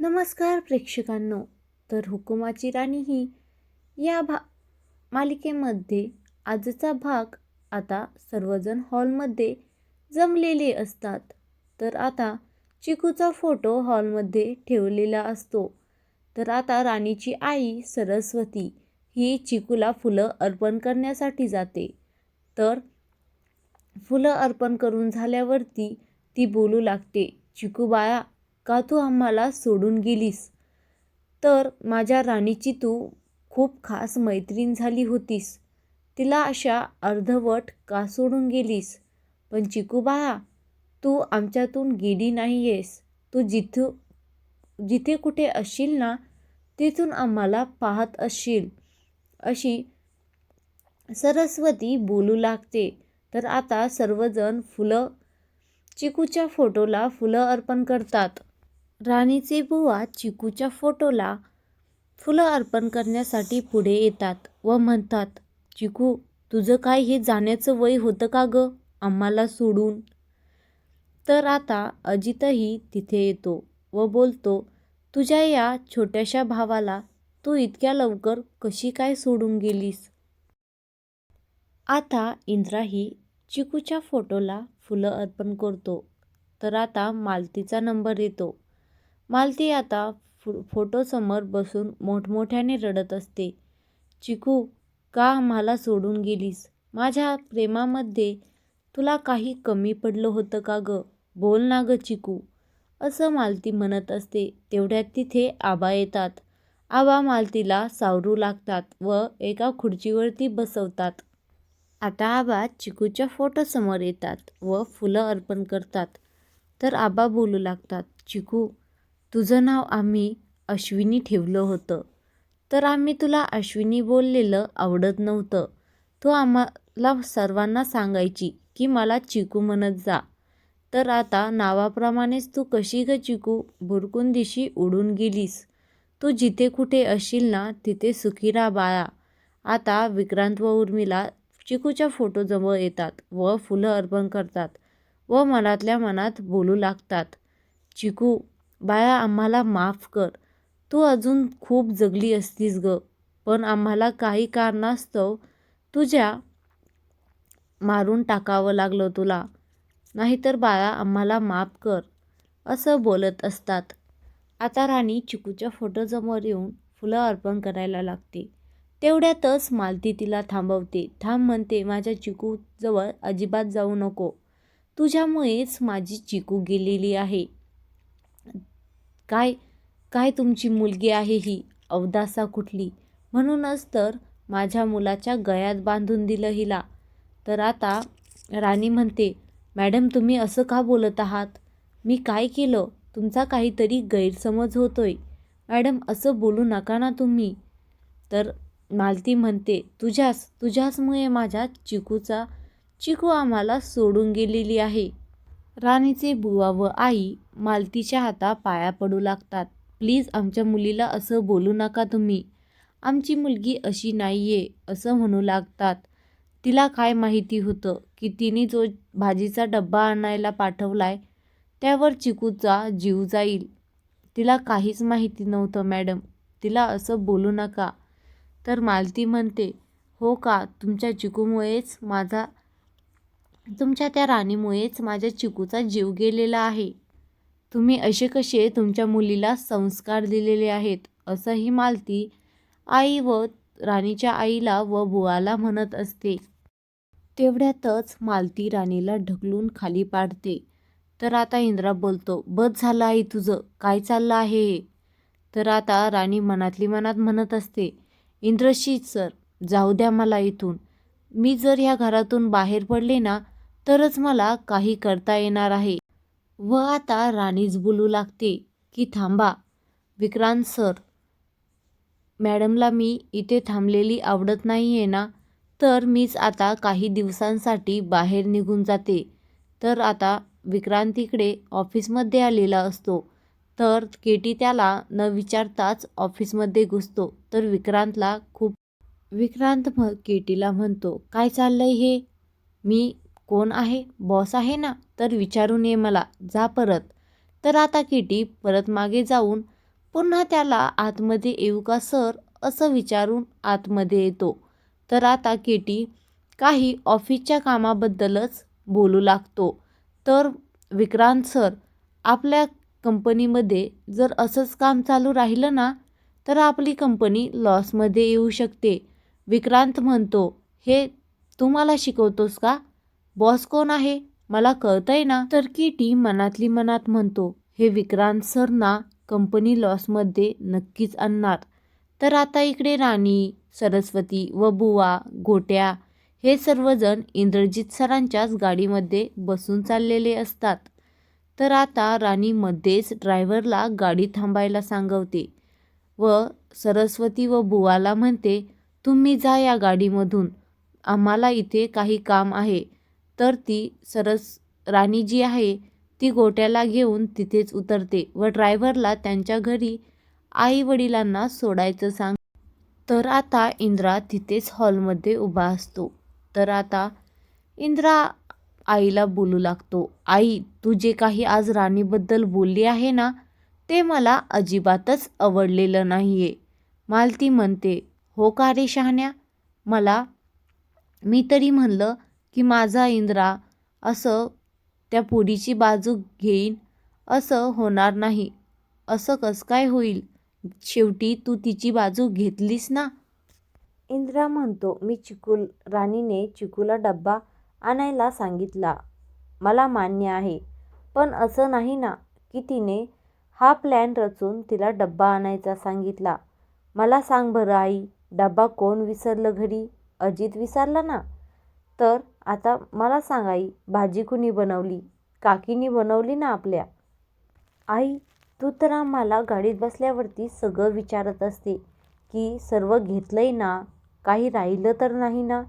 नमस्कार प्रेक्षकांनो. तर हुकुमाची राणी ही या मालिकेमध्ये आजचा भाग. आता सर्वजण हॉलमध्ये जमलेले असतात. तर आता चिकूचा फोटो हॉलमध्ये ठेवलेला असतो. तर आता राणीची आई सरस्वती ही चिकूला फुलं अर्पण करण्यासाठी जाते. तर फुलं अर्पण करून झाल्यावरती ती बोलू लागते, चिकू बाळा, का तू आम्हाला सोडून गेलीस? तर माझ्या राणीची तू खूप खास मैत्रीण झाली होतीस. तिला अशा अर्धवट का सोडून गेलीस? पण चिकू बाळा, तू आमच्यातून गेली नाही आहेस. तू जिथे कुठे असशील ना, तिथून आम्हाला पाहत असशील. अशी सरस्वती बोलू लागते. तर आता सर्वजण चिकूच्या फोटोला फुलं अर्पण करतात. राणीचे बुवा चिकूच्या फोटोला फुलं अर्पण करण्यासाठी पुढे येतात व म्हणतात, चिकू, तुझं काय हे जाण्याचं वय होतं का ग आम्हाला सोडून? तर आता अजितही तिथे येतो व बोलतो, तुझ्या या छोट्याशा भावाला तू इतक्या लवकर कशी काय सोडून गेलीस? आता इंद्राही चिकूच्या फोटोला फुलं अर्पण करतो. तर आता मालतीचा नंबर येतो. मालती आता फोटोसमोर बसून मोठमोठ्याने रडत असते. चिकू, का आम्हाला सोडून गेलीस? माझ्या प्रेमामध्ये तुला काही कमी पडलं होतं का ग? बोल ना ग चिकू, असं मालती म्हणत असते. तेवढ्यात तिथे आबा येतात. आबा मालतीला सावरू लागतात व एका खुर्चीवरती बसवतात. आता आबा चिकूच्या फोटोसमोर येतात व फुलं अर्पण करतात. तर आबा बोलू लागतात, चिकू, तुझं नाव आम्ही अश्विनी ठेवलं होतं. तर आम्ही तुला अश्विनी बोललेलं आवडत नव्हतं. तू आम्हाला सर्वांना सांगायची की मला चिकू म्हणत जा. तर आता नावाप्रमाणेच तू कशी ग चिकू भुरकून दिशी उडून गेलीस. तू जिथे कुठे असशील ना, तिथे सुखी राहा बाळा. आता विक्रांत व उर्मिला चिकूच्या फोटोजवळ येतात व फुलं अर्पण करतात व मनातल्या मनात बोलू लागतात, चिकू बाळा, आम्हाला माफ कर. तू अजून खूप जगली असतीस ग, पण आम्हाला काही कारणास्तव तुझ्या मारून टाकावं लागलं तुला. नाहीतर बाळा, आम्हाला माफ कर, असं बोलत असतात. आता राणी चिकूच्या फोटोसमोर येऊन फुलं अर्पण करायला लागते. तेवढ्यातच मालती तिला थांबवते. थांब म्हणते, माझ्या चिकूजवळ अजिबात जाऊ नको. तुझ्यामुळेच माझी चिकू गेलेली आहे. काय काय तुमची मुलगी आहे ही अवदासा कुठली, म्हणूनच तर माझ्या मुलाच्या गळ्यात बांधून दिलं हिला. तर आता राणी म्हणते, मॅडम तुम्ही असं का बोलत आहात? मी काय केलं? तुमचा काहीतरी गैरसमज होतोय. मॅडम असं बोलू नका ना तुम्ही. तर मालती म्हणते, तुझ्याचमुळे माझ्या चिकू आम्हाला सोडून गेलेली आहे. राणीचे बुवा व आई मालतीच्या पाया पडू लागतात. प्लीज आमच्या मुलीला असं बोलू नका तुम्ही. आमची मुलगी अशी नाहीये, असं म्हणू लागतात. तिला काय माहिती होतं की तिने जो भाजीचा डब्बा आणायला पाठवलाय त्यावर चिकूचा जीव जाईल. तिला काहीच माहिती नव्हतं मॅडम. तिला असं बोलू नका. तर मालती म्हणते, हो का, तुमच्या त्या राणीमुळेच माझ्या चिकूचा जीव गेलेला आहे. तुम्ही असे कसे तुमच्या मुलीला संस्कार दिलेले आहेत, असंही मालती आई व राणीच्या आईला व बुवाला म्हणत असते. तेवढ्यातच मालती राणीला ढकलून खाली पाडते. तर आता इंद्रा बोलतो, बस झालं आई तुझं, काय चाललं आहे हे? तर आता राणी मनातली मनात म्हणत असते, इंद्रशी सर, जाऊ द्या मला इथून. मी जर ह्या घरातून बाहेर पडले ना, तरच मला काही करता येणार आहे. व आता राणीच बोलू लागते की थांबा विक्रांत सर, मॅडमला मी इथे थांबलेली आवडत नाही आहे ना, तर मीच आता काही दिवसांसाठी बाहेर निघून जाते. तर आता विक्रांत इकडे ऑफिसमध्ये आलेला असतो. तर केटी त्याला न विचारताच ऑफिसमध्ये घुसतो. तर विक्रांत केटीला म्हणतो, काय चाललंय हे? मी कोण आहे? बॉस आहे ना, तर विचारून ये मला, जा परत. तर आता केटी परत मागे जाऊन पुन्हा त्याला आतमध्ये येऊ का सर असं विचारून आतमध्ये येतो. तर आता केटी काही ऑफिसच्या कामाबद्दलच बोलू लागतो. तर विक्रांत सर, आपल्या कंपनीमध्ये जर असंच काम चालू राहिलं ना तर आपली कंपनी लॉसमध्ये येऊ शकते. विक्रांत म्हणतो, हे तू मला शिकवतोस का? बॉस कोण आहे मला कळतंय ना. तर केटी मनातली मनात म्हणतो, हे विक्रांत सर ना कंपनी लॉसमध्ये नक्कीच आणणार. तर आता इकडे राणी, सरस्वती व बुवा, गोट्या हे सर्वजण इंद्रजित सरांच्याच गाडीमध्ये बसून चाललेले असतात. तर आता राणी मध्येच ड्रायव्हरला गाडी थांबायला सांगवते व सरस्वती व बुवाला म्हणते, तुम्ही जा या गाडीमधून, आम्हाला इथे काही काम आहे. तर ती राणी जी आहे ती गोट्याला घेऊन तिथेच उतरते व ड्रायव्हरला त्यांच्या घरी आई वडिलांना सोडायचं सांग. तर आता इंद्रा तिथेच हॉलमध्ये उभा असतो. तर आता इंद्रा आईला बोलू लागतो, आई तू जे काही आज राणीबद्दल बोलली आहे ना ते मला अजिबातच आवडलेलं नाही आहे. मालती म्हणते, हो का रे शहाण्या, मी तरी म्हणलं की माझा इंद्रा असं त्या पोरीची बाजू घेईन, असं होणार नाही. असं कसं काय होईल? शेवटी तू तिची बाजू घेतलीस ना. इंद्रा म्हणतो, राणीने चिकूला डब्बा आणायला सांगितला, मला मान्य आहे. पण असं नाही ना की तिने हा प्लॅन रचून तिला डब्बा आणायचा सांगितला. मला सांग बरं आई, डब्बा कोण विसरलं घरी? अजित विसरला ना. तर आता मला सांग आई, भाजी कुणी बनवली? काकीनी बनवली ना आपल्या. आई, तू तर आम्हाला गाडीत बसल्यावरती सगळं विचारत असते की सर्व घेतलंय ना, काही राहिलं तर नाही ना.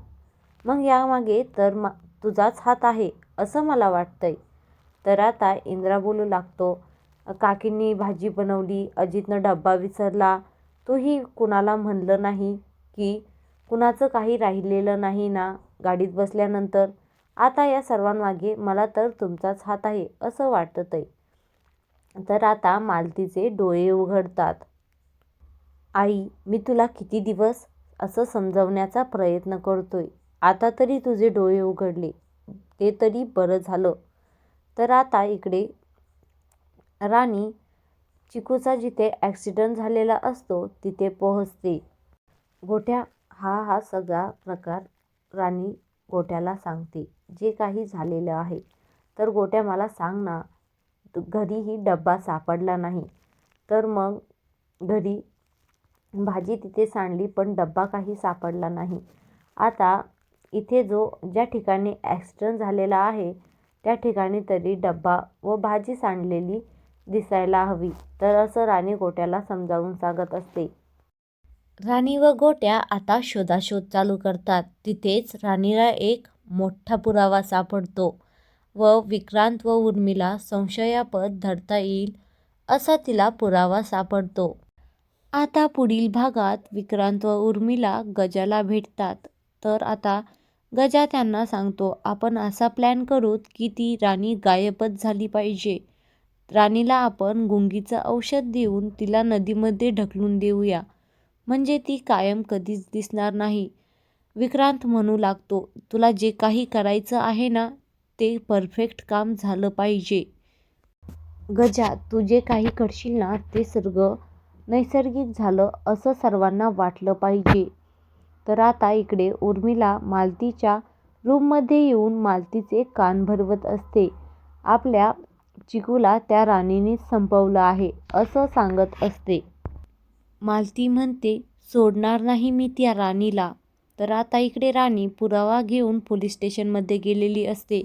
मग यामागे तर तुझाच हात आहे असं मला वाटतंय. तर आता इंद्रा बोलू लागतो, काकींनी भाजी बनवली, अजितनं डब्बा विसरला, तूही कुणाला म्हणलं नाही की कुणाचं काही राहिलेलं नाही ना गाडीत बसल्यानंतर. आता या सर्वांमागे मला तर तुमचाच हात आहे असं वाटतंय. तर आता मालतीचे डोळे उघडतात. आई, मी तुला किती दिवस असं समजवण्याचा प्रयत्न करतोय, आता तरी तुझे डोळे उघडले, ते तरी बरं झालं. तर आता इकडे राणी चिकूचा जिथे ॲक्सिडेंट झालेला असतो तिथे पोहोचते. गोट्या हा सगळा प्रकार राणी गोट्याला सांगते, जे काही झालेलं आहे. तर गोट्या मला सांग ना, घरीही डब्बा सापडला नाही. तर मग घरी भाजी तिथे सांडली पण डब्बा काही सापडला नाही. आता इथे ज्या ठिकाणी ॲक्सिडेंट झालेला आहे त्या ठिकाणी तरी डब्बा व भाजी सांडलेली दिसायला हवी. तर असं राणी गोट्याला समजावून सांगत असते. राणी व गोट्या आता शोधाशोध चालू करतात. तिथेच राणीला एक मोठा पुरावा सापडतो व विक्रांत व उर्मिला संशयास्पद धरता येईल असा तिला पुरावा सापडतो. आता पुढील भागात विक्रांत व उर्मिला गजाला भेटतात. तर आता गजा त्यांना सांगतो, आपण असा प्लॅन करूत की ती राणी गायबच झाली पाहिजे. राणीला आपण गुंगीचं औषध देऊन तिला नदीमध्ये ढकलून देऊया, म्हणजे ती कायम कधीच दिसणार नाही. विक्रांत म्हणू लागतो, तुला जे काही करायचं आहे ना ते परफेक्ट काम झालं पाहिजे. गजा, तू जे काही करशील ना ते सगळं नैसर्गिक झालं असं सर्वांना वाटलं पाहिजे. तर आता इकडे उर्मिला मालतीच्या रूममध्ये येऊन मालतीचे कान भरवत असते. आपल्या चिकूला त्या राणीनेच संपवलं आहे असं सांगत असते. मालती म्हणते, सोडणार नाही मी त्या राणीला. तर आता इकडे राणी पुरावा घेऊन पोलीस स्टेशनमध्ये गेलेली असते.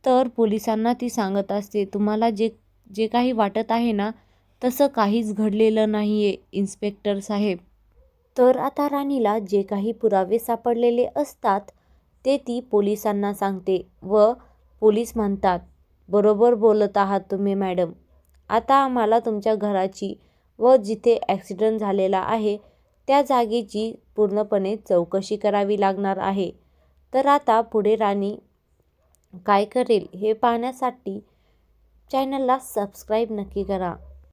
तर पोलिसांना ती सांगत असते, तुम्हाला जे काही वाटत आहे ना तसं काहीच घडलेलं नाही आहे इन्स्पेक्टर साहेब. तर आता राणीला जे काही पुरावे सापडलेले असतात ते ती पोलिसांना सांगते व पोलीस म्हणतात, बरोबर बोलत आहात तुम्ही मॅडम. आता आम्हाला तुमच्या घराची व जिथे ॲक्सिडेंट झालेला आहे त्या जागेची पूर्णपणे चौकशी करावी लागणार आहे. तर आता पुढे राणी काय करेल हे पाहण्यासाठी चॅनलला सबस्क्राईब नक्की करा.